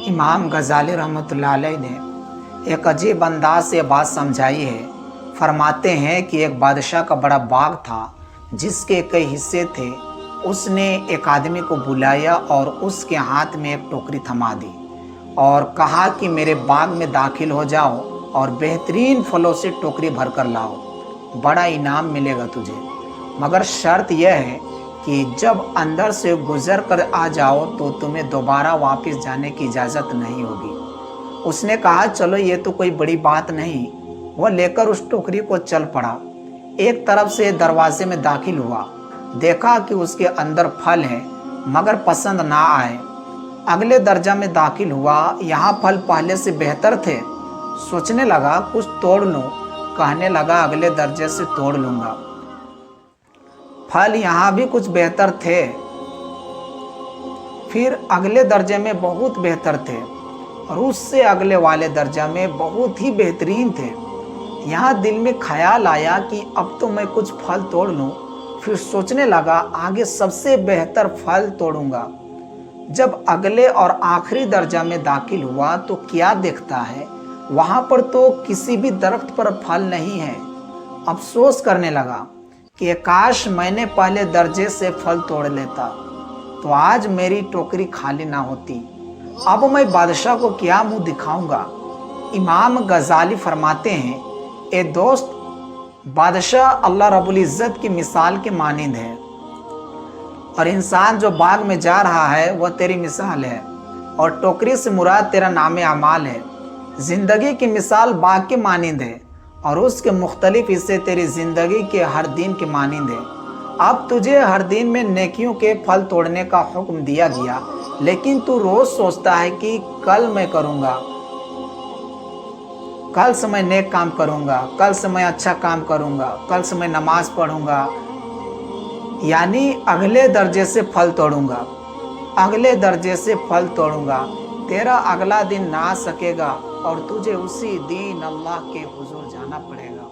इमाम गज़ाली रहमतुल्लाह अलैह ने एक अजीब अंदाज से बात समझाई है। फरमाते हैं कि एक बादशाह का बड़ा बाग था जिसके कई हिस्से थे। उसने एक आदमी को बुलाया और उसके हाथ में एक टोकरी थमा दी और कहा कि मेरे बाग में दाखिल हो जाओ और बेहतरीन फलों से टोकरी भर कर लाओ, बड़ा इनाम मिलेगा तुझे, मगर शर्त यह है कि जब अंदर से गुजर कर आ जाओ तो तुम्हें दोबारा वापस जाने की इजाज़त नहीं होगी। उसने कहा चलो ये तो कोई बड़ी बात नहीं। वह लेकर उस टोकरी को चल पड़ा। एक तरफ से दरवाजे में दाखिल हुआ, देखा कि उसके अंदर फल है मगर पसंद ना आए। अगले दर्जा में दाखिल हुआ, यहाँ फल पहले से बेहतर थे। सोचने लगा कुछ तोड़ लूँ, कहने लगा अगले दर्जे से तोड़ लूँगा। फल यहाँ भी कुछ बेहतर थे, फिर अगले दर्जे में बहुत बेहतर थे और उससे अगले वाले दर्जा में बहुत ही बेहतरीन थे। यहाँ दिल में ख्याल आया कि अब तो मैं कुछ फल तोड़ लूँ। फिर सोचने लगा आगे सबसे बेहतर फल तोड़ूंगा। जब अगले और आखिरी दर्जा में दाखिल हुआ तो क्या देखता है, वहाँ पर तो किसी भी दरख्त पर फल नहीं है। अफसोस करने लगा कि काश मैंने पहले दर्जे से फल तोड़ लेता तो आज मेरी टोकरी खाली ना होती। अब मैं बादशाह को क्या मुंह दिखाऊंगा। इमाम गज़ाली फरमाते हैं, ए दोस्त, बादशाह अल्लाह रब्बुल इज़्ज़त की मिसाल के मानिंद है और इंसान जो बाग में जा रहा है वह तेरी मिसाल है और टोकरी से मुराद तेरा नाम अमाल है। ज़िंदगी की मिसाल बाग के मानिंद है और उसके मुख्तलिफ हिस्से तेरी ज़िंदगी के हर दिन के मानिंद है। अब तुझे हर दिन में नेकियों के फल तोड़ने का हुक्म दिया गया, लेकिन तू रोज़ सोचता है कि कल मैं करूँगा, कल से मैं नेक काम करूँगा, कल से मैं अच्छा काम करूँगा, कल से मैं नमाज पढ़ूँगा, यानी अगले दर्जे से फल तोड़ूँगा, अगले दर्जे से फल तोड़ूँगा। तेरा अगला दिन ना आ सकेगा और तुझे उसी दिन अल्लाह के हुजूर जाना पड़ेगा।